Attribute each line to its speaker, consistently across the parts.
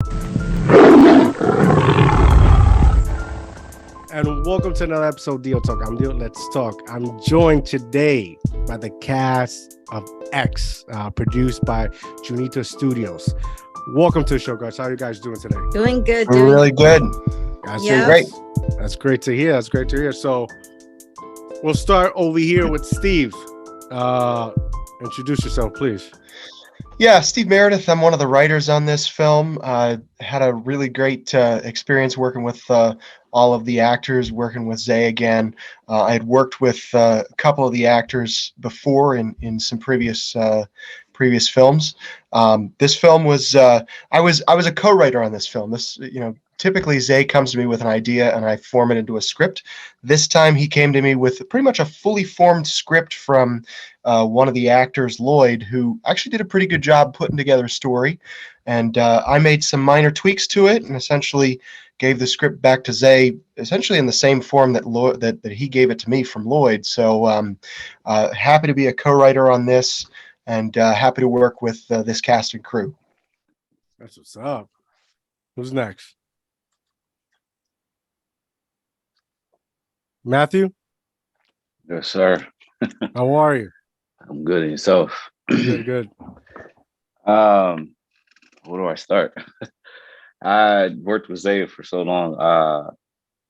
Speaker 1: And welcome to another episode of DIOTALK. I'm Dio. Let's talk. I'm joined today by the cast of X, produced by Junito Studios. Welcome to the show, guys. How are you guys doing today?
Speaker 2: Doing good.
Speaker 3: We're really good.
Speaker 2: Yeah.
Speaker 3: Great.
Speaker 1: That's great to hear. That's great to hear. So we'll start over here with Steve. Introduce yourself, please.
Speaker 3: Yeah, Steve Meredith. I'm one of the writers on this film. Had a really great experience working with all of the actors, working with Zay again. I had worked with a couple of the actors before in some previous films. This film was I was a co-writer on this film. Typically Zay comes to me with an idea and I form it into a script. This time he came to me with pretty much a fully formed script from one of the actors, Lloyd, who actually did a pretty good job putting together a story. And I made some minor tweaks to it and essentially gave the script back to Zay, essentially in the same form that he gave it to me from Lloyd. So happy to be a co-writer on this and happy to work with this cast and crew.
Speaker 1: That's what's up. Who's next? Matthew?
Speaker 4: Yes, sir.
Speaker 1: How are you?
Speaker 4: I'm good. And yourself?
Speaker 1: Good.
Speaker 4: Where do I start? I worked with Zay for so long.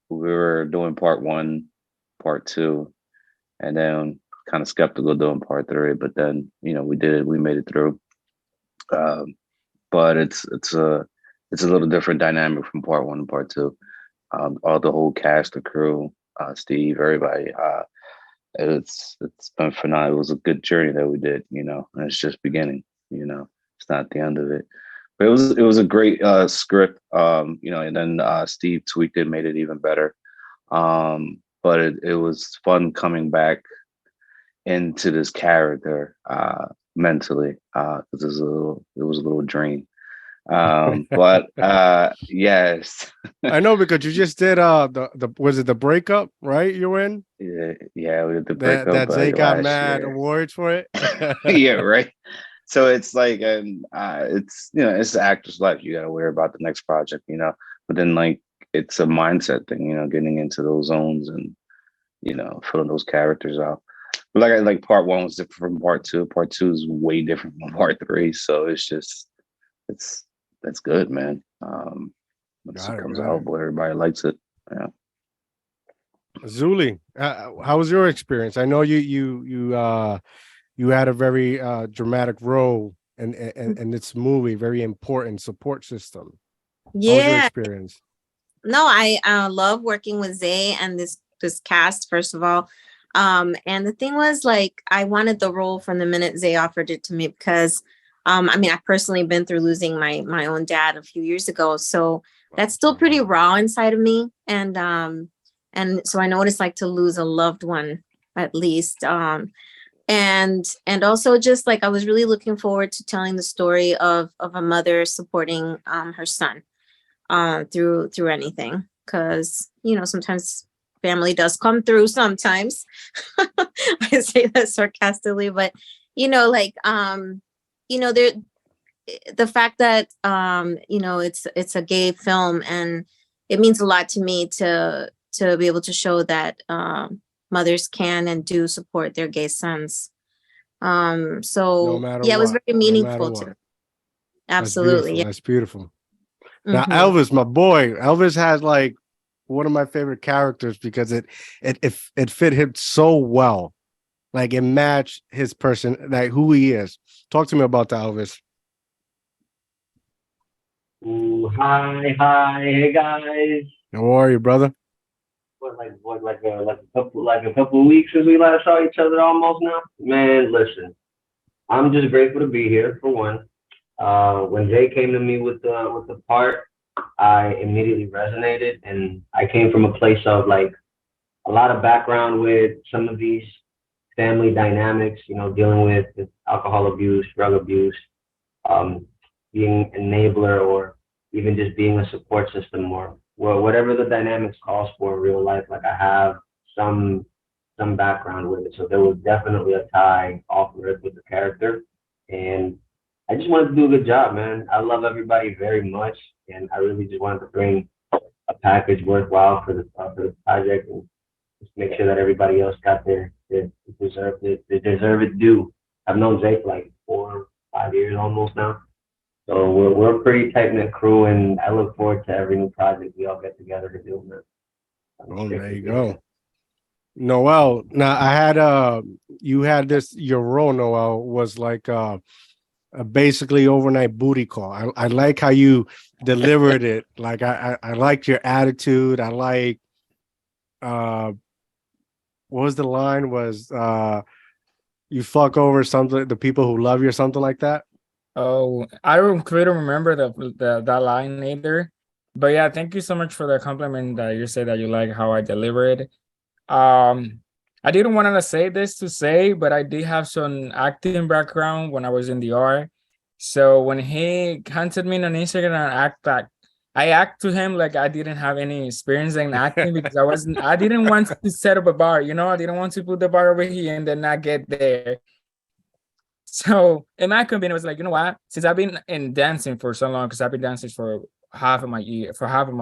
Speaker 4: We were doing part 1, part 2, and then kind of skeptical doing part 3. But then, we did it. We made it through. But it's a little different dynamic from part 1 and part 2. All the whole cast, the crew, Steve, everybody. It's been phenomenal. It was a good journey that we did, and it's just beginning. It's not the end of it. But it was a great script, and then Steve tweaked it, made it even better. But it was fun coming back into this character mentally, because it was a little dream. But yes.
Speaker 1: I know, because you just did was it the breakup, right? You were in?
Speaker 4: Yeah, we did the breakup.
Speaker 1: That Zay got mad
Speaker 4: year.
Speaker 1: awards for it.
Speaker 4: Yeah, right. So it's like, and it's it's the actor's life. You got to worry about the next project, But then it's a mindset thing, getting into those zones and filling those characters out. But like part 1 was different from part 2. Part 2 is way different from part 3. So that's good, man. Once it comes out, but everybody likes it. Yeah.
Speaker 1: Zuli, how was your experience? I know you had a very dramatic role in this movie, very important support system.
Speaker 2: Yeah.
Speaker 1: How was your experience?
Speaker 2: No, I love working with Zay and this cast, first of all. And the thing was, I wanted the role from the minute Zay offered it to me because I've personally been through losing my own dad a few years ago. So that's still pretty raw inside of me. And so I know what it's like to lose a loved one, at least. And also just I was really looking forward to telling the story of a mother supporting her son through anything. Because, sometimes family does come through sometimes. I say that sarcastically, but, the fact that it's a gay film, and it means a lot to me to be able to show that mothers can and do support their gay sons. So yeah, it was very meaningful to me. Absolutely.
Speaker 1: That's beautiful. Now Elvis, my boy, Elvis has one of my favorite characters because it fit him so well. It matched his person, who he is. Talk to me about that, Elvis.
Speaker 5: Ooh, hi, hey guys.
Speaker 1: How are you, brother?
Speaker 5: A couple of weeks since we last saw each other almost now. Man, listen, I'm just grateful to be here for one. When Jay came to me with the part, I immediately resonated, and I came from a place of a lot of background with some of these family dynamics, dealing with alcohol abuse, drug abuse, being enabler, or even just being a support system, or whatever the dynamics calls for in real life. I have some background with it, so there was definitely a tie off rip with the character, and I just wanted to do a good job, man. I love everybody very much, and I really just wanted to bring a package worthwhile for the project, and just make sure that everybody else got their deserve it due. I've known Zay for like 4 or 5 years almost now, so we're a pretty tight knit crew, and I look forward to every new project we all get together to do, man.
Speaker 1: Oh, there you go. Noel, now I had you had this, your role, Noel, was like a basically overnight booty call. I like how you delivered it. Like I liked your attitude. I like what was the line? Was you fuck over something the people who love you or something like that?
Speaker 6: Oh, I don't couldn't remember that line either. But yeah, thank you so much for the compliment that you say that you like how I deliver it. I didn't want to say this to say, but I did have some acting background when I was in the art. So when he contacted me on Instagram and I act to him like I didn't have any experience in acting because I didn't want to set up a bar, I didn't want to put the bar over here and then not get there. So in my opinion, it was like, you know what? Since I've been in dancing for so long, because I've been dancing for half of my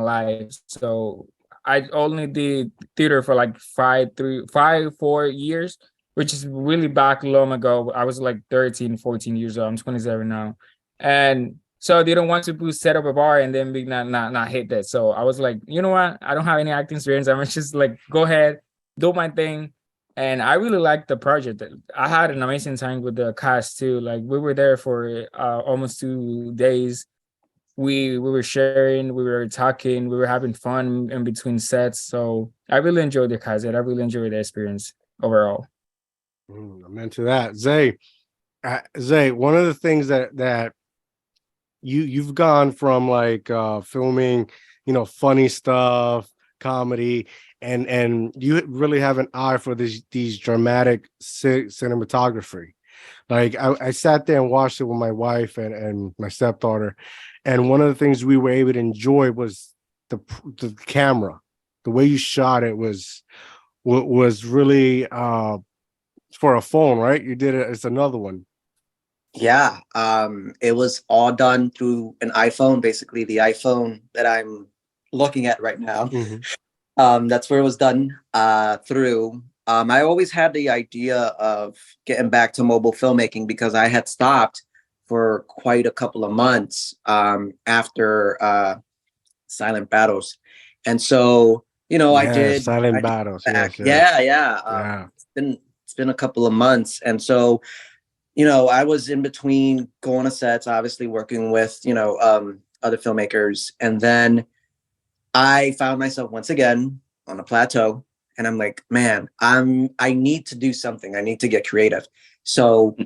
Speaker 6: life. So I only did theater for like 4 years, which is really back long ago. I was like 13, 14 years old. I'm 27 now. And so they don't want to set up a bar and then be not hit that. So I was like, you know what? I don't have any acting experience. I'm just like, go ahead, do my thing. And I really liked the project. I had an amazing time with the cast too. Like we were there for almost 2 days. We were sharing, we were talking, we were having fun in between sets. So I really enjoyed the cast. I really enjoyed the experience overall.
Speaker 1: I'm into that. Zay, one of the things that you've gone from like filming, funny stuff, comedy, and you really have an eye for these dramatic cinematography. Like I sat there and watched it with my wife and my stepdaughter, and one of the things we were able to enjoy was the camera, the way you shot it was really for a phone, right? You did it. It's another one.
Speaker 7: Yeah, it was all done through an iPhone, basically the iPhone that I'm looking at right now.
Speaker 1: Mm-hmm.
Speaker 7: That's where it was done through. I always had the idea of getting back to mobile filmmaking because I had stopped for quite a couple of months after Silent Battles. And so, I did
Speaker 1: Silent Battles. Yes,
Speaker 7: yeah. It's been a couple of months. And so, I was in between going to sets, obviously working with, other filmmakers. And then I found myself once again on a plateau. And I'm like, man, I need to do something. I need to get creative. So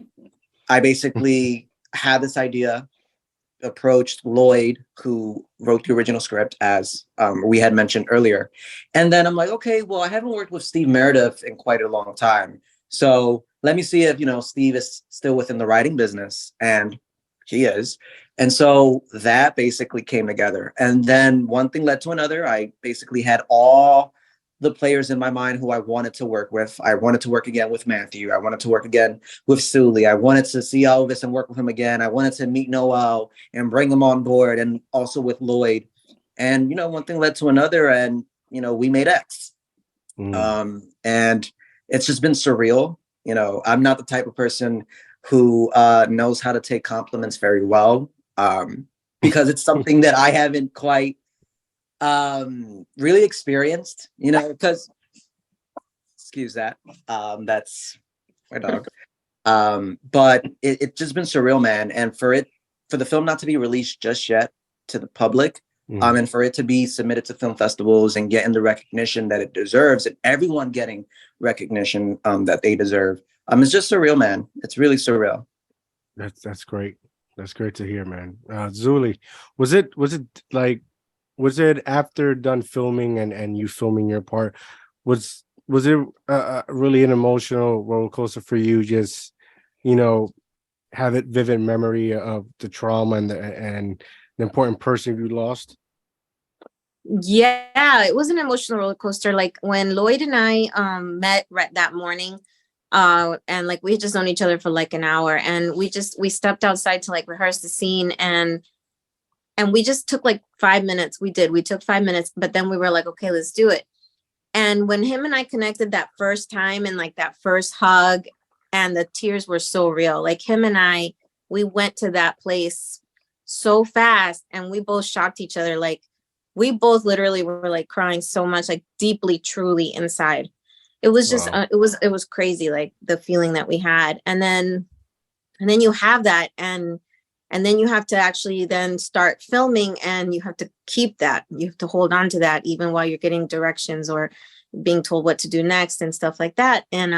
Speaker 7: I basically had this idea, approached Lloyd, who wrote the original script, as we had mentioned earlier. And then I'm like, okay, well, I haven't worked with Steve Meredith in quite a long time. So let me see if, Steve is still within the writing business. And he is. And so that basically came together. And then one thing led to another. I basically had all the players in my mind who I wanted to work with. I wanted to work again with Matthew. I wanted to work again with Sully. I wanted to see Elvis and work with him again. I wanted to meet Noel and bring him on board, and also with Lloyd. And, one thing led to another, and, we made X. And it's just been surreal. I'm not the type of person who knows how to take compliments very well, because it's something that I haven't quite really experienced, because excuse that, that's my dog. But it's just been surreal, man. And for the film not to be released just yet to the public, and for it to be submitted to film festivals and getting the recognition that it deserves, and everyone getting recognition that they deserve, it's just surreal, man. It's really surreal.
Speaker 1: That's great. That's great to hear, man. Zuli, was it after done filming and you filming your part, was it really an emotional roller coaster for you? Just, have it vivid memory of the trauma and the important person you lost?
Speaker 2: Yeah, it was an emotional roller coaster. Like when Lloyd and I met that morning, And like we had just known each other for like an hour, and we stepped outside to like rehearse the scene, and we just took like 5 minutes. We took 5 minutes, but then we were like, okay, let's do it. And when him and I connected that first time, and like that first hug, and the tears were so real. Like him and I, we went to that place so fast, and we both shocked each other. Like we both literally were like crying so much, like deeply, truly inside. It was just,
Speaker 1: Wow.
Speaker 2: it was crazy, like the feeling that we had. And then you have that, and then you have to actually then start filming, and you have to keep that. You have to hold on to that even while you're getting directions or being told what to do next and stuff like that. And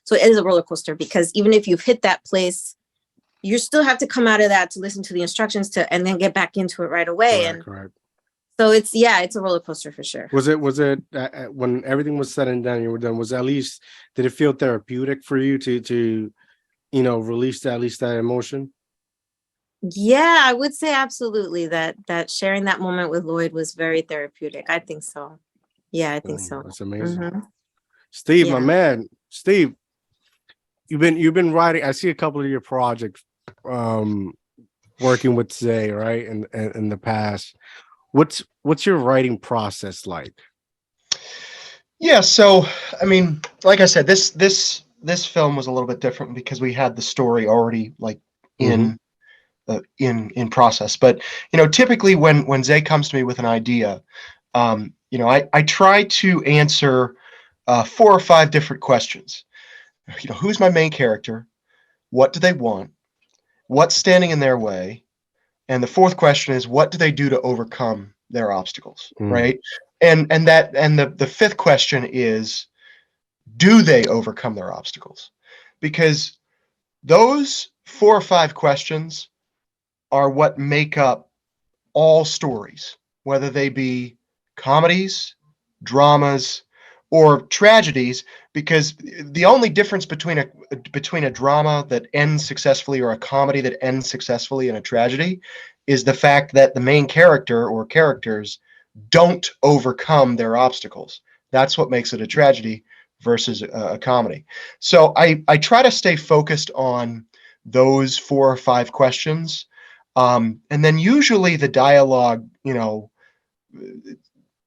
Speaker 2: so it is a roller coaster, because even if you've hit that place, you still have to come out of that to listen to the instructions and then get back into it right away.
Speaker 1: Correct.
Speaker 2: So it's a roller coaster for sure.
Speaker 1: Was it when everything was said and done, you were done, did it feel therapeutic for you to release at least that emotion?
Speaker 2: Yeah, I would say absolutely that sharing that moment with Lloyd was very therapeutic. I think so. Yeah, I think so.
Speaker 1: That's amazing.
Speaker 2: Mm-hmm.
Speaker 1: Steve,
Speaker 2: Yeah.
Speaker 1: my man, Steve, you've been writing. I see a couple of your projects, working with Zay, right? In the past, what's your writing process like?
Speaker 3: Yeah, so I mean, like I said, this film was a little bit different because we had the story already like in process. But typically when Zay comes to me with an idea, I try to answer 4 or 5 different questions. Who's my main character? What do they want? What's standing in their way? And the 4th question is, what do they do to overcome their obstacles? Right? And the 5th question is, do they overcome their obstacles? Because those 4 or 5 questions are what make up all stories, whether they be comedies, dramas, or tragedies, because the only difference between a drama that ends successfully or a comedy that ends successfully in a tragedy is the fact that the main character or characters don't overcome their obstacles. That's what makes it a tragedy versus a comedy. So I try to stay focused on those 4 or 5 questions. And then usually the dialogue,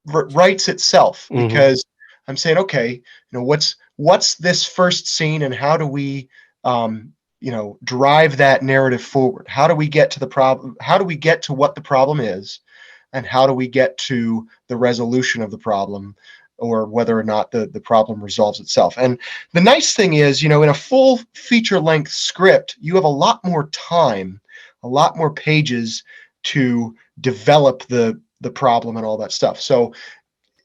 Speaker 3: writes itself, because I'm saying, okay, what's this first scene, and how do we, drive that narrative forward? How do we get to the problem? How do we get to what the problem is, and how do we get to the resolution of the problem, or whether or not the problem resolves itself? And the nice thing is, in a full feature-length script, you have a lot more time, a lot more pages to develop the problem and all that stuff. So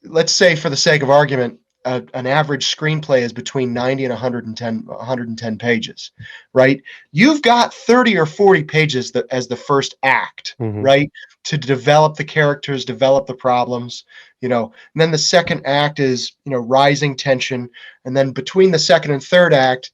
Speaker 3: let's say, for the sake of argument, an average screenplay is between 90 and 110 pages, right? You've got 30 or 40 pages as the first act, right? To develop the characters, develop the problems, and then the second act is, rising tension. And then between the second and third act,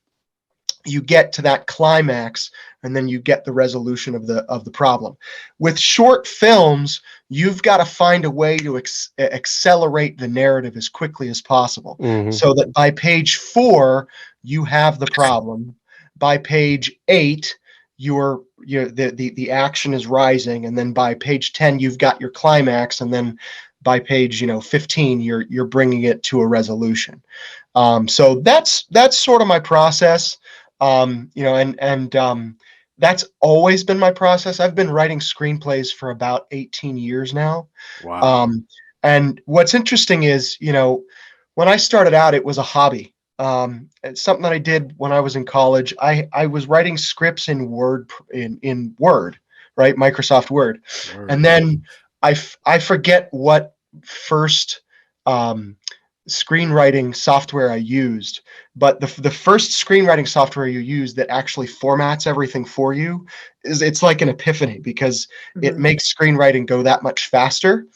Speaker 3: you get to that climax, and then you get the resolution of the problem. With short films, you've got to find a way to accelerate the narrative as quickly as possible, so that by page 4 you have the problem. By page 8 the action is rising, and then by page 10 you've got your climax, and then by page 15 you're bringing it to a resolution. So that's sort of my process. That's always been my process. I've been writing screenplays for about 18 years now.
Speaker 1: Wow.
Speaker 3: And what's interesting is, when I started out, it was a hobby. It's something that I did when I was in college. I was writing scripts in Word, in Word, right? Microsoft Word. And then I forget what first screenwriting software I used, but the first screenwriting software you use that actually formats everything for you it's like an epiphany, because it makes screenwriting go that much faster.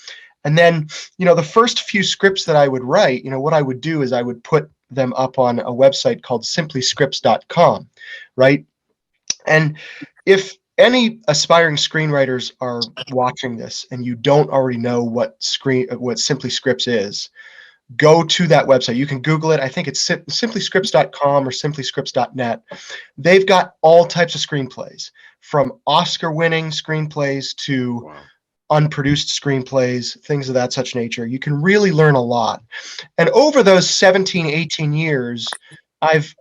Speaker 3: And then, the first few scripts that I would write, what I would do is I would put them up on a website called simplyscripts.com, right? And if any aspiring screenwriters are watching this and you don't already know what Simply Scripts is, go to that website. You can Google it. I think it's simplyscripts.com or simplyscripts.net. They've got all types of screenplays, from Oscar-winning screenplays to unproduced screenplays, things of that such nature. You can really learn a lot. And over those 17, 18 years, I've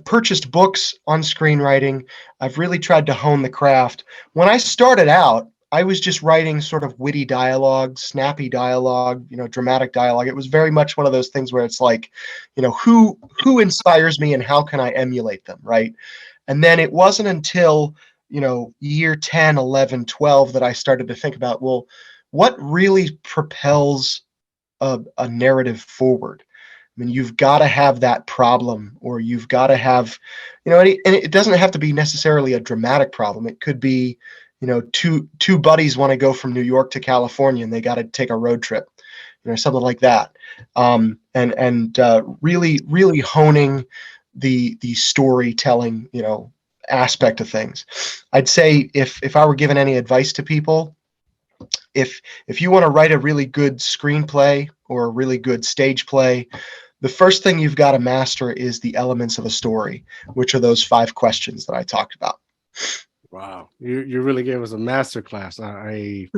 Speaker 3: purchased books on screenwriting. I've really tried to hone the craft. When I started out, I was just writing sort of witty dialogue, snappy dialogue, dramatic dialogue. It was very much one of those things where it's like, who inspires me and how can I emulate them, right? And then it wasn't until, year 10, 11, 12 that I started to think about, well, what really propels a narrative forward? I mean, you've got to have that problem, or you've got to have, and it doesn't have to be necessarily a dramatic problem. It could be, two buddies want to go from New York to California and they got to take a road trip, something like that. Really, really honing the storytelling, aspect of things. I'd say if I were given any advice to people, if you want to write a really good screenplay or a really good stage play, the first thing you've got to master is the elements of a story, which are those 5 questions that I talked about.
Speaker 1: Wow, you really gave us a master class. I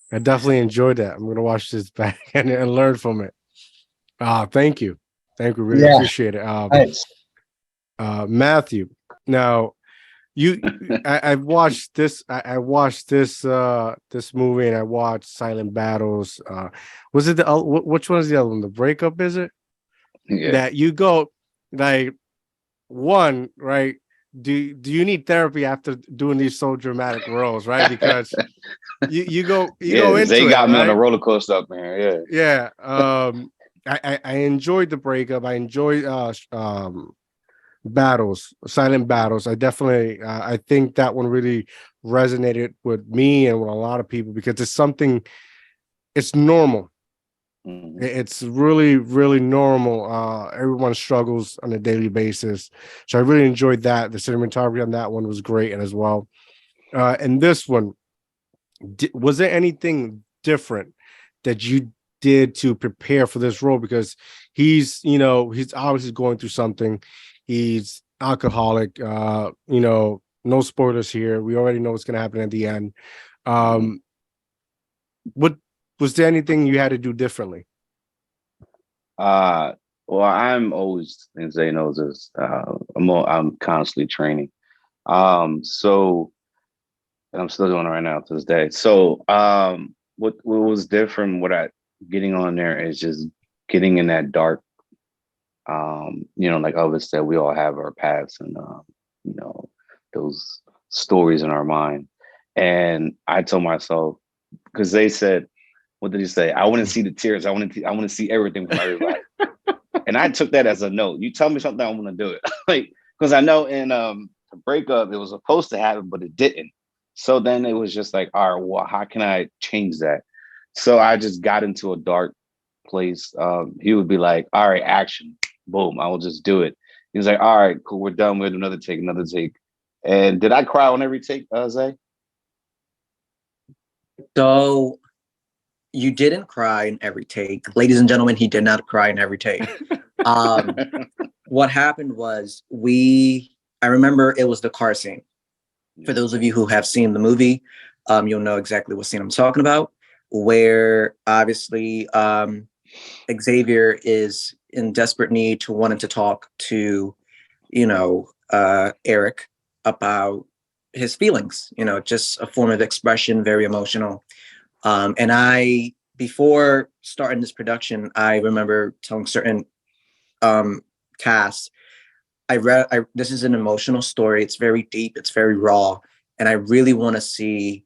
Speaker 1: definitely enjoyed that. I'm gonna watch this back and learn from it. Thank you, really appreciate it.
Speaker 3: Thanks.
Speaker 1: Matthew, now I watched this. I watched this movie, and I watched Silent Battles. Was it which one is the other one? The Breakup, is it?
Speaker 4: Yeah.
Speaker 1: That you go like one, right? Do you need therapy after doing these so dramatic roles, right? Because you go into
Speaker 4: Zay got
Speaker 1: it,
Speaker 4: me
Speaker 1: right?
Speaker 4: on a roller coaster up there.
Speaker 1: Yeah. I enjoyed The Breakup. I enjoyed Battles, Silent Battles. I definitely I think that one really resonated with me and with a lot of people because it's normal.
Speaker 4: Mm-hmm.
Speaker 1: It's really, really normal. Everyone struggles on a daily basis. So I really enjoyed that. The cinematography on that one was great as well. And this one, was there anything different that you did to prepare for this role? Because he's obviously going through something. He's alcoholic. No spoilers here. We already know what's going to happen at the end. What was there anything you had to do differently?
Speaker 4: Well, I'm always, and Zay knows this, I'm constantly training. So and I'm still doing it right now to this day. So what was different, getting on there is just getting in that dark, like Elvis said, we all have our paths and those stories in our mind. And I told myself, because they said, what did he say? I want to see the tears. I want to see everything from everybody. And I took that as a note. You tell me something, I'm going to do it. Like, because I know in the Breakup, it was supposed to happen, but it didn't. So then it was just like, all right, well, how can I change that? So I just got into a dark place. He would be like, all right, action. Boom. I will just do it. He was like, all right, cool. We're done with another take. And did I cry on every take, Zay?
Speaker 7: So you didn't cry in every take. Ladies and gentlemen, he did not cry in every take. What happened was I remember it was the car scene. For those of you who have seen the movie, you'll know exactly what scene I'm talking about, where obviously Xavier is in desperate need to wanting to talk to, Eric about his feelings, just a form of expression, very emotional. And before starting this production, I remember telling certain cast, this is an emotional story. It's very deep. It's very raw. And I really want to see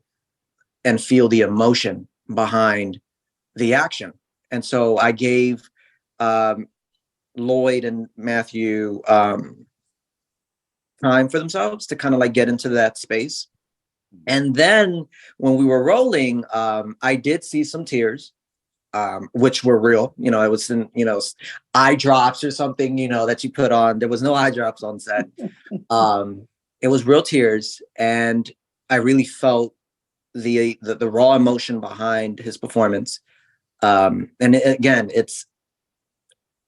Speaker 7: and feel the emotion behind the action. And so I gave Lloyd and Matthew time for themselves to kind of like get into that space. And then when we were rolling, I did see some tears, which were real. I was in, eye drops or something, that you put on. There was no eye drops on set. It was real tears. And I really felt the raw emotion behind his performance. And again, it's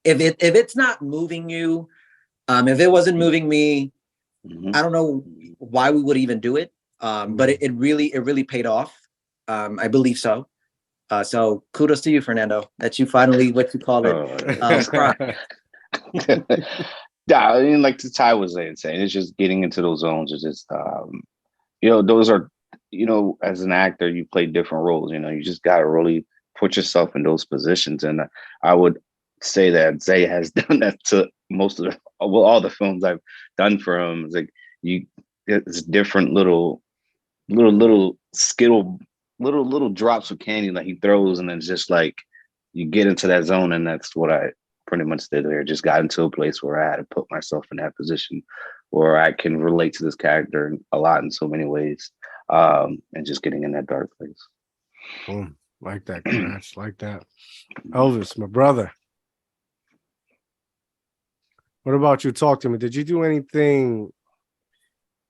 Speaker 7: if it's not moving you, if it wasn't moving me,
Speaker 4: Mhm.
Speaker 7: I don't know why we would even do it. But it really paid off. I believe so. So kudos to you, Fernando, that you finally, what you call it, cry.
Speaker 4: Yeah, I mean, like the Ty was saying, it's just getting into those zones. It's just, those are, as an actor, you play different roles. You just got to really put yourself in those positions. And I would say that Zay has done that to most of all the films I've done for him. It's like it's different little skittle, little drops of candy that he throws, and it's just like you get into that zone, and that's what I pretty much did there. Just got into a place where I had to put myself in that position where I can relate to this character a lot in so many ways, and just getting in that dark place.
Speaker 1: Boom. Like that, Crash. Like that. Elvis, my brother. What about you? Talk to me. Did you do anything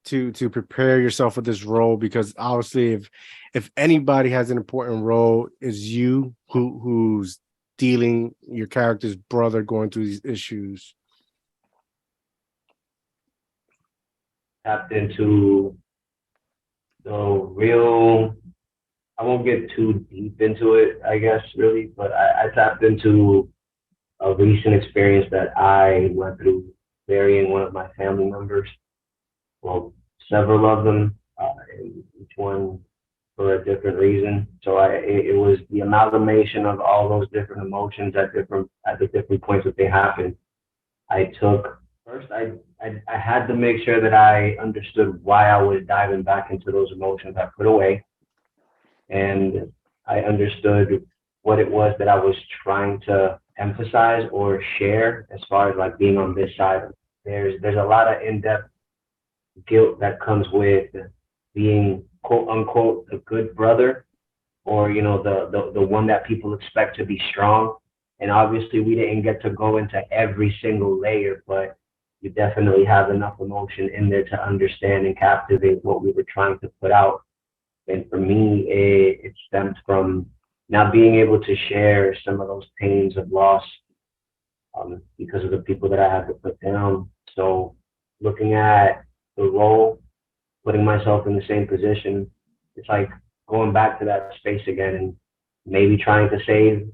Speaker 1: to prepare yourself for this role? Because obviously, if anybody has an important role, is you who's dealing your character's brother going through these issues.
Speaker 5: Tapped into the real. I won't get too deep into it, I guess, really, but I tapped into a recent experience that I went through burying one of my family members. Well, several of them, and each one for a different reason. So it was the amalgamation of all those different emotions at the different points that they happened. I had to make sure that I understood why I was diving back into those emotions I put away, and I understood what it was that I was trying to emphasize or share as far as like being on this side. There's a lot of in-depth guilt that comes with being quote unquote a good brother, or the one that people expect to be strong. And obviously we didn't get to go into every single layer, but you definitely have enough emotion in there to understand and captivate what we were trying to put out. And for me, it stemmed from not being able to share some of those pains of loss, because of the people that I had to put down. So looking at the role, putting myself in the same position, it's like going back to that space again and maybe trying to save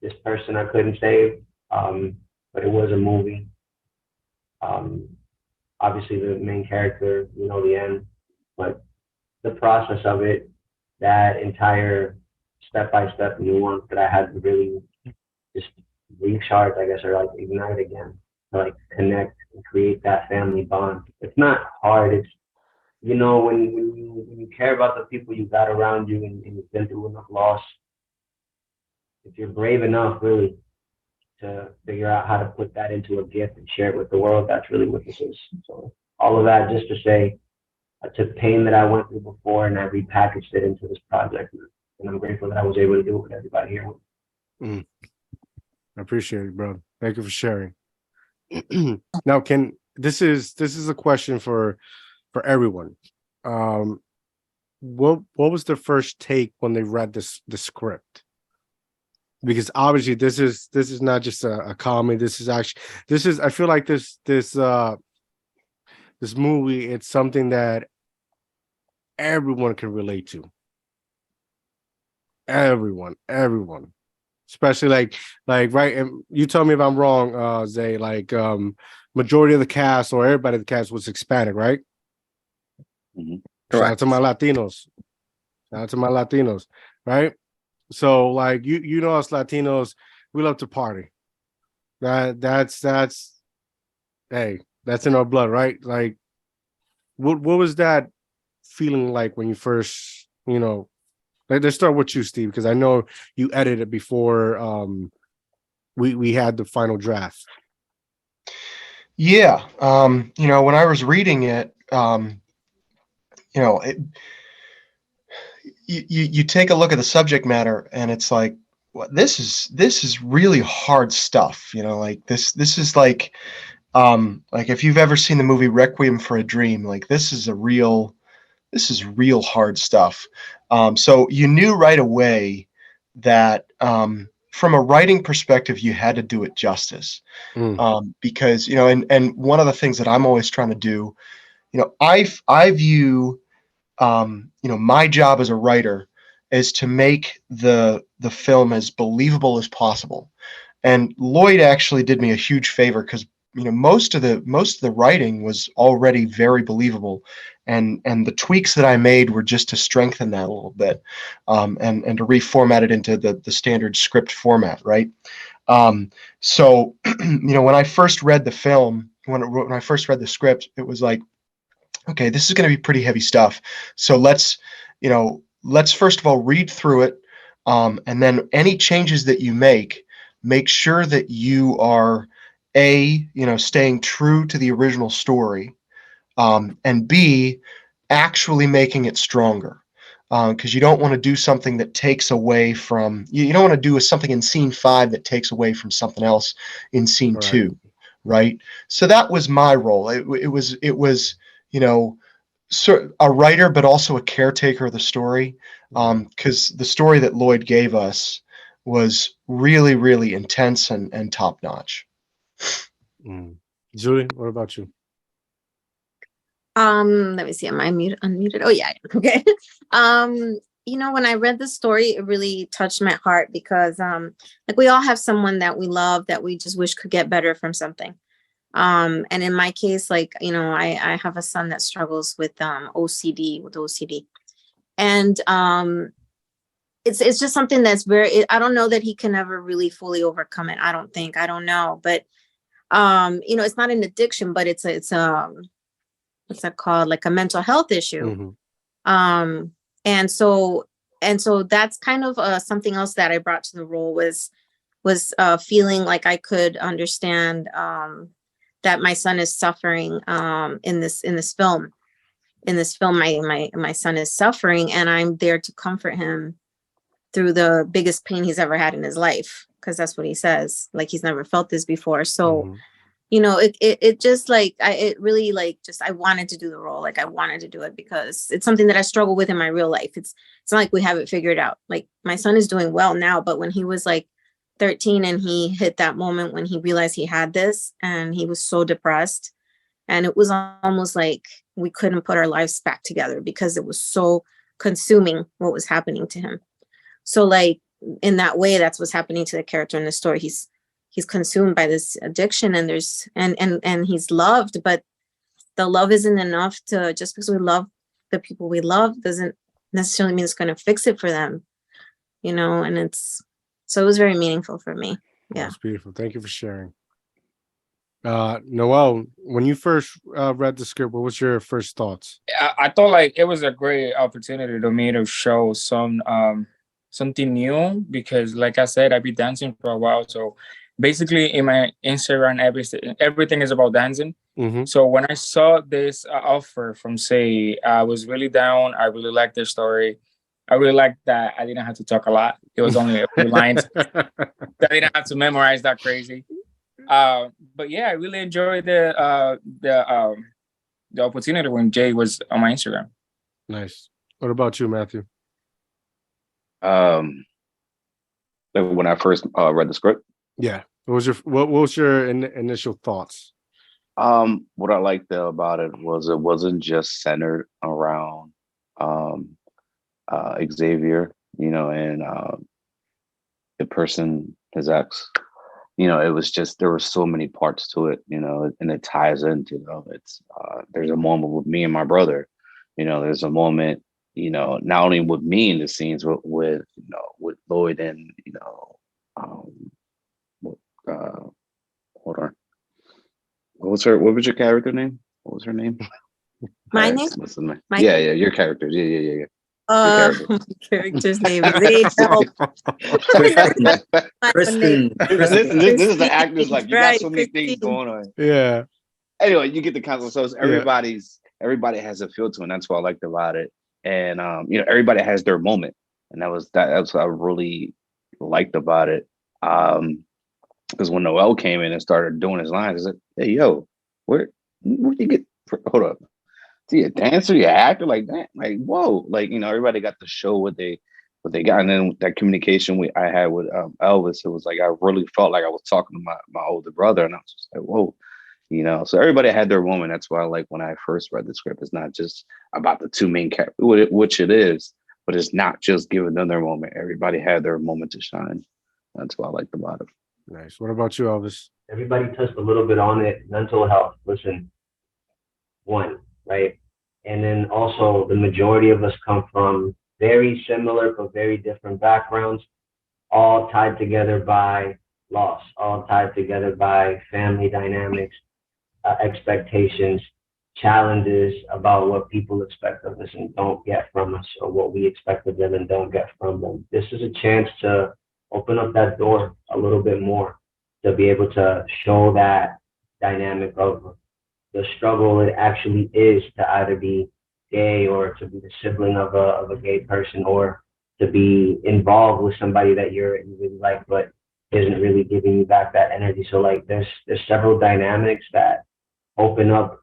Speaker 5: this person I couldn't save. But it was a movie. Obviously the main character, the end, but the process of it, that entire step-by-step nuance that I had to really just recharge, I guess, or like ignite again, to like connect and create that family bond. It's not hard. It's, when you care about the people you got around you and you've been through enough loss, if you're brave enough really to figure out how to put that into a gift and share it with the world, that's really what this is. So all of that just to say, I took pain that I went through before and I repackaged it into this project. And I'm grateful that I was able to do it with everybody here.
Speaker 1: I appreciate it, bro. Thank you for sharing. Now, this is a question for everyone. What was the first take when they read the script? Because obviously this is not just a comedy. I feel like this movie, it's something that everyone can relate to. Everyone, especially like right. And you tell me if I'm wrong, Zay. Like majority of the cast or everybody in the cast was Hispanic, right?
Speaker 4: Mm-hmm.
Speaker 1: Shout out to my Latinos. Right? So like you know us Latinos, we love to party. That's hey, that's in our blood, right? Like what was that feeling like when you first, let's start with you, Steve, because I know you edited before we had the final draft.
Speaker 3: Yeah. When I was reading it, you take a look at the subject matter and it's like, well, this is really hard stuff. Like this is like if you've ever seen the movie Requiem for a Dream, like this is real hard stuff. So you knew right away that from a writing perspective, you had to do it justice. Because, you know, and one of the things that I'm always trying to do, you know, I view, you know, my job as a writer is to make the film as believable as possible. And Lloyd actually did me a huge favor because, you know, most of the writing was already very believable, and the tweaks that I made were just to strengthen that a little bit, and to reformat it into the standard script format, right? So, you know, when I first read the film, when I first read the script, it was like, okay, this is going to be pretty heavy stuff. So let's first of all read through it, and then any changes that you make sure that you are staying true to the original story, and B, actually making it stronger. Because you don't want to do something that takes away from, you don't want to do something in scene 5 that takes away from something else in scene 2, right? So that was my role. It was, you know, a writer, but also a caretaker of the story, because the story that Lloyd gave us was really, really intense and top notch.
Speaker 1: Julie, what about you?
Speaker 2: Let me see. Am I unmuted? Oh yeah. Okay. You know, when I read the story, it really touched my heart because, like, we all have someone that we love that we just wish could get better from something. And in my case, like, you know, I have a son that struggles with OCD. And it's just something that's I don't know that he can ever really fully overcome it. I don't know. But you know, it's not an addiction, but it's what's that called? Like a mental health issue. And so that's kind of something else that I brought to the role was feeling like I could understand that my son is suffering in this film. In this film, my son is suffering, and I'm there to comfort him through the biggest pain he's ever had in his life, because that's what he says. Like, he's never felt this before. So, you know, it just like it really like just I wanted to do the role. Like, I wanted to do it because it's something that I struggle with in my real life. It's not like we have it figured out. Like, my son is doing well now, but when he was like 13 and he hit that moment when he realized he had this, and he was so depressed, and it was almost like we couldn't put our lives back together because it was so consuming what was happening to him. So, like, in that way, that's what's happening to the character in the story. He's consumed by this addiction, and and he's loved, but the love isn't enough. To just because we love the people we love doesn't necessarily mean it's going to fix it for them, you know. And it was very meaningful for me. Yeah,
Speaker 1: that's beautiful. Thank you for sharing. Noel, when you first read the script, what was your first thoughts?
Speaker 6: I thought like it was a great opportunity to me to show something new, because like I said, I've been dancing for a while. So basically in my Instagram, everything is about dancing. So when I saw this offer from Zay, I was really down. I really liked their story. I really liked that I didn't have to talk a lot. It was only a few lines. I didn't have to memorize that crazy. But yeah, I really enjoyed the opportunity when Jay was on my Instagram.
Speaker 1: Nice. What about you, Matthew?
Speaker 4: When I first read the script,
Speaker 1: yeah, what was your initial thoughts?
Speaker 4: What I liked about it wasn't just centered around Xavier, you know, and the person, his ex. You know, it was just, there were so many parts to it, you know, and it ties into, you know, it's there's a moment with me and my brother, you know, there's a moment, you know, not only with me in the scenes, but with you know, with Lloyd and, you know, hold on. What was your character name? What was her name?
Speaker 2: My name?
Speaker 4: Yeah, your character. Yeah.
Speaker 2: Character's name is
Speaker 7: Kristen.
Speaker 4: This is the actors, like, you got so many things going on.
Speaker 1: Yeah.
Speaker 4: Anyway, you get the concept. So everybody has a feel to it, and that's what I liked about it. And you know, everybody has their moment, and that's what I really liked about it. Because when Noel came in and started doing his lines, I said, "Hey, yo, where do you get? Hold up, is he a dancer? You an actor like that? Like, whoa!" Like, you know, everybody got to show what they what they got. And then that communication I had with Elvis, it was like I really felt like I was talking to my older brother, and I was just like, whoa, you know. So everybody had their moment. That's why, like, when I first read the script, it's not just about the two main characters, which it is, but it's not just giving them their moment. Everybody had their moment to shine. That's what I liked about it.
Speaker 1: Nice. What about you, Elvis?
Speaker 5: Everybody touched a little bit on it. Mental health. Listen, one, right? And then also the majority of us come from very similar but very different backgrounds, all tied together by loss, all tied together by family dynamics, expectations, challenges about what people expect of us and don't get from us, or what we expect of them and don't get from them. This is a chance to open up that door a little bit more, to be able to show that dynamic of the struggle it actually is to either be gay, or to be the sibling of a gay person, or to be involved with somebody that you really like but isn't really giving you back that energy. So like there's several dynamics that open up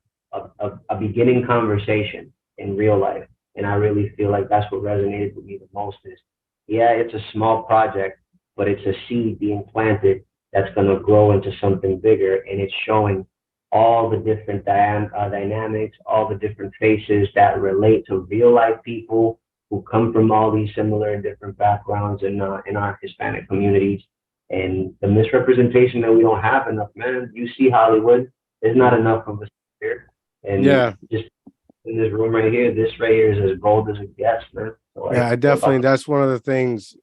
Speaker 5: a beginning conversation in real life. And I really feel like that's what resonated with me the most is, yeah, it's a small project, but it's a seed being planted that's going to grow into something bigger. And it's showing all the different dynamics, all the different faces that relate to real life people who come from all these similar and different backgrounds in our Hispanic communities. And the misrepresentation that we don't have enough, man. You see Hollywood, there's not enough of us here. And
Speaker 1: Yeah.
Speaker 5: just in this room right here, this right here is as gold as it gets, man. So
Speaker 1: Yeah, I definitely, that's one of the things.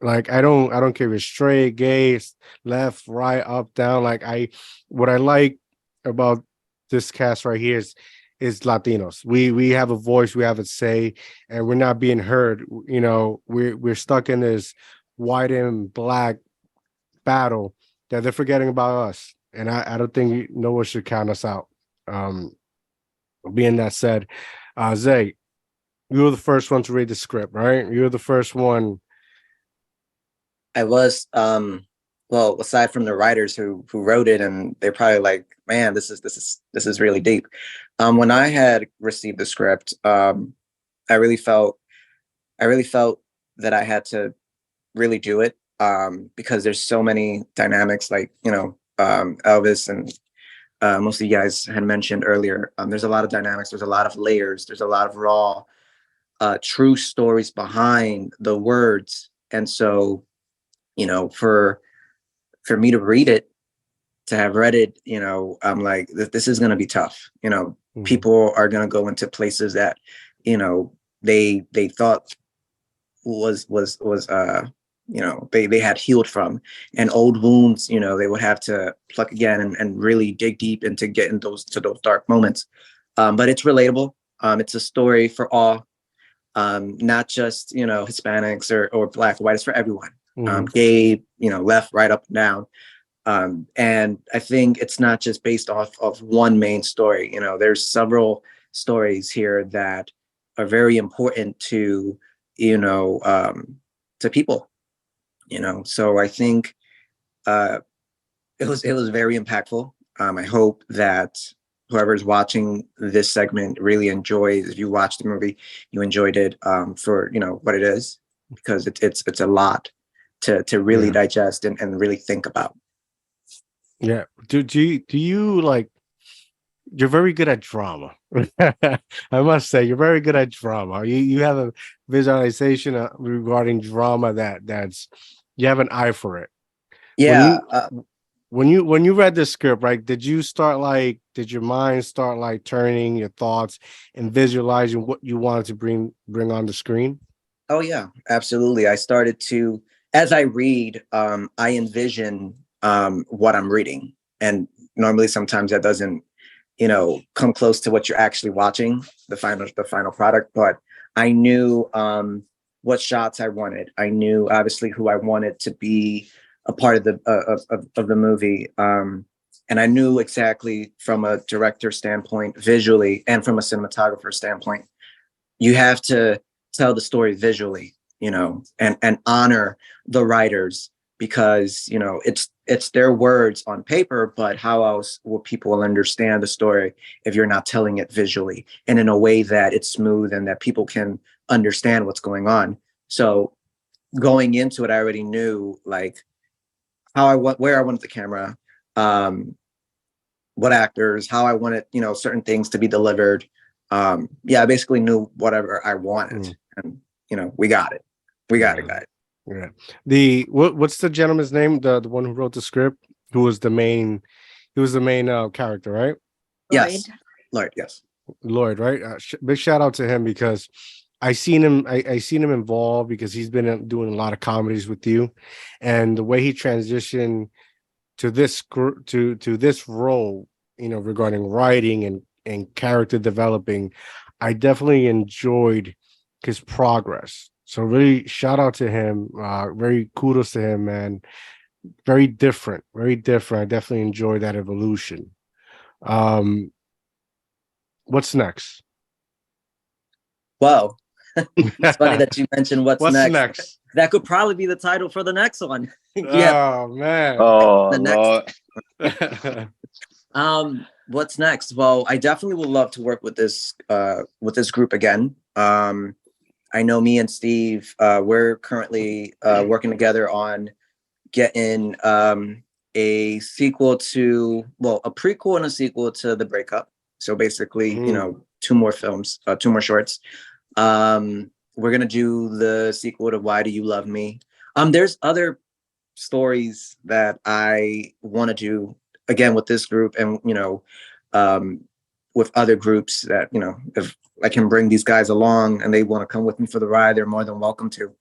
Speaker 1: Like, I don't care if it's straight, gay, left, right, up, down. Like, what I like about this cast right here is Latinos. We have a voice, we have a say, and we're not being heard. You know, we're stuck in this white and black battle that they're forgetting about us. And I don't think no one should count us out. Being that said, Zay, you were the first one to read the script, right? You were the first one.
Speaker 7: I was, well, aside from the writers who wrote it, and they're probably like, man, this is really deep. When I had received the script, I really felt that I had to really do it, because there's so many dynamics, like, you know, Elvis and most of you guys had mentioned earlier. There's a lot of dynamics, there's a lot of layers, there's a lot of raw, true stories behind the words. And so, you know, for me to read it, to have read it, you know, I'm like, this is going to be tough. You know, people are going to go into places that, you know, they thought was you know, they had healed from, and old wounds, you know, they would have to pluck again and really dig deep into getting those dark moments. But it's relatable. It's a story for all, not just, you know, Hispanics or Black or white. It's for everyone. Gay, you know, left, right, up and down. And I think it's not just based off of one main story. You know, there's several stories here that are very important to, you know, to people, you know. So I think it was very impactful. I hope that whoever's watching this segment really enjoys, if you watched the movie, you enjoyed it, for, you know, what it is, because it's a lot to really digest and really think about.
Speaker 1: Yeah. Do you like, you're very good at drama. I must say, you're very good at drama. You have a visualization regarding drama that's you have an eye for it.
Speaker 7: Yeah.
Speaker 1: When you read the script, right, did your mind start like turning your thoughts and visualizing what you wanted to bring on the screen?
Speaker 7: Oh yeah, absolutely. I started to, as I read, I envision what I'm reading. And normally sometimes that doesn't, you know, come close to what you're actually watching, the final product. But I knew what shots I wanted. I knew obviously who I wanted to be a part of the movie. And I knew exactly, from a director standpoint, visually, and from a cinematographer standpoint, you have to tell the story visually, you know, and honor the writers, because, you know, it's their words on paper, but how else will people understand the story if you're not telling it visually and in a way that it's smooth and that people can understand what's going on? So going into it, I already knew like where I wanted the camera, what actors, how I wanted, certain things to be delivered. I basically knew whatever I wanted, and we got it. We got it, guys.
Speaker 1: Yeah. What's the gentleman's name? The one who wrote the script, who was the main, character, right?
Speaker 7: Yes, Lloyd. Yes,
Speaker 1: Lloyd, right? Big shout out to him because I seen him involved because he's been doing a lot of comedies with you, and the way he transitioned to this role, regarding writing and character developing, I definitely enjoyed his progress. So really shout out to him. Very kudos to him, man. Very different. I definitely enjoyed that evolution. What's next?
Speaker 7: Wow. It's funny that you mentioned what's
Speaker 1: next.
Speaker 7: That could probably be the title for the next one.
Speaker 1: Oh man.
Speaker 4: Oh
Speaker 7: the
Speaker 4: Lord.
Speaker 7: What's next? Well, I definitely would love to work with this group again. I know me and Steve, we're currently working together on getting a prequel and a sequel to The Breakup. So basically, 2 more films, 2 more shorts. We're gonna do the sequel to Why Do You Love Me? There's other stories that I want to do again with this group, and with other groups that if I can bring these guys along and they want to come with me for the ride, they're more than welcome to.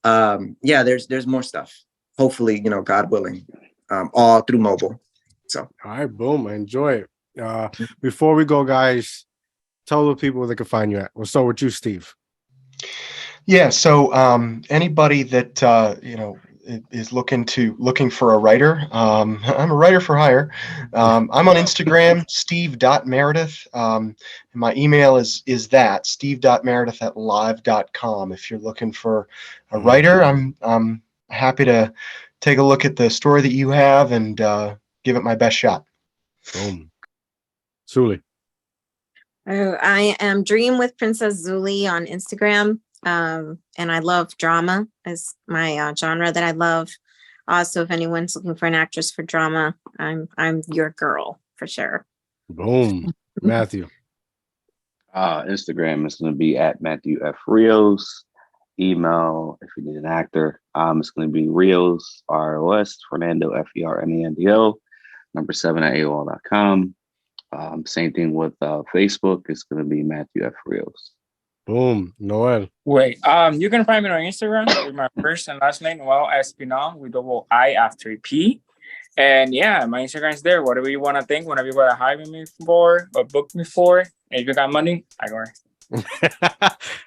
Speaker 7: There's more stuff. Hopefully, God willing, all through mobile. So
Speaker 1: all right, boom. I enjoy it. Before we go, guys, tell the people where they can find you at. We'll start with you, Steve.
Speaker 3: Yeah. So anybody that is looking for a writer, I'm a writer for hire. I'm on Instagram, steve.meredith. And my email is that steve.meredith@live.com. If you're looking for a writer, I'm happy to take a look at the story that you have and give it my best shot.
Speaker 1: Boom. Suli.
Speaker 2: Oh, I am Dream with Princess Zuli on Instagram. And I love drama as my genre that I love. So if anyone's looking for an actress for drama, I'm your girl for sure.
Speaker 1: Boom. Matthew.
Speaker 4: Instagram is going to be at Matthew F. Rios. Email if you need an actor. It's going to be Rios, ROS, Fernando, FERNANDO, number 7 at AOL.com. Same thing with Facebook. It's going to be Matthew F. Rios.
Speaker 1: Boom. Noel.
Speaker 6: Wait, you can find me on Instagram with my first and last name, Noel Espinal, with double I after P. And yeah, my Instagram is there. Whatever you want to think, whatever you want to hire me for or book me for. And if you got money, I go.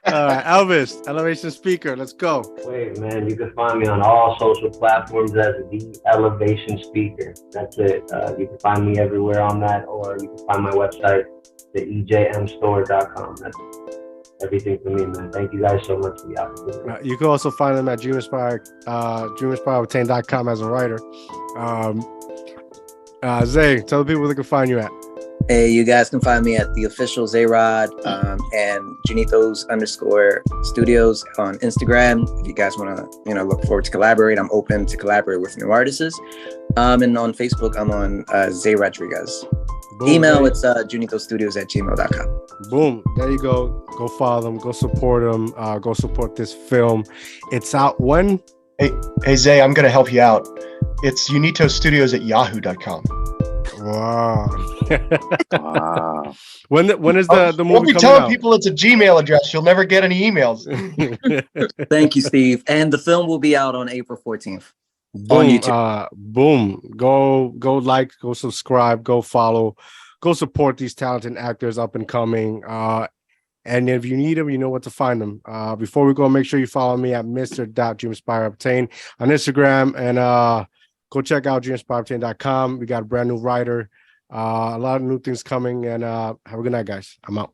Speaker 1: Elvis, Elevation Speaker. Let's go.
Speaker 5: Wait, man, you can find me on all social platforms as the Elevation Speaker. That's it. You can find me everywhere on that, or you can find my website, the ejmstore.com. That's everything for me, man. Thank you guys so much for the opportunity.
Speaker 1: You can also find them at DreamInspireObtain.com as a writer. Zay, tell the people where they can find you at.
Speaker 7: Hey, you guys can find me at the official Zay Rod and Junitos_studios on Instagram. If you guys want to, look forward to collaborate, I'm open to collaborate with new artists. And on Facebook, I'm on Zay Rodriguez.
Speaker 1: Boom,
Speaker 7: Email,
Speaker 1: man.
Speaker 7: it's junitostudios@gmail.com.
Speaker 1: Boom. There you go. Go follow them. Go support them. Go support this film. It's out when?
Speaker 3: Hey Zay, I'm going to help you out. It's junitostudios@yahoo.com.
Speaker 1: Wow.
Speaker 4: Wow.
Speaker 1: When is the movie
Speaker 3: Don't be
Speaker 1: coming
Speaker 3: telling
Speaker 1: out?
Speaker 3: people it's a Gmail address. You'll never get any emails.
Speaker 7: Thank you, Steve. And the film will be out on April 14th.
Speaker 1: Boom.
Speaker 7: On YouTube.
Speaker 1: Boom. Go like, go subscribe, go follow, go support these talented actors up and coming. And if you need them, you know what to find them. Before we go, make sure you follow me at Mr.DreamInspireObtain on Instagram, and go check out DreamInspireObtain.com. We got a brand new writer, a lot of new things coming, and have a good night, guys. I'm out.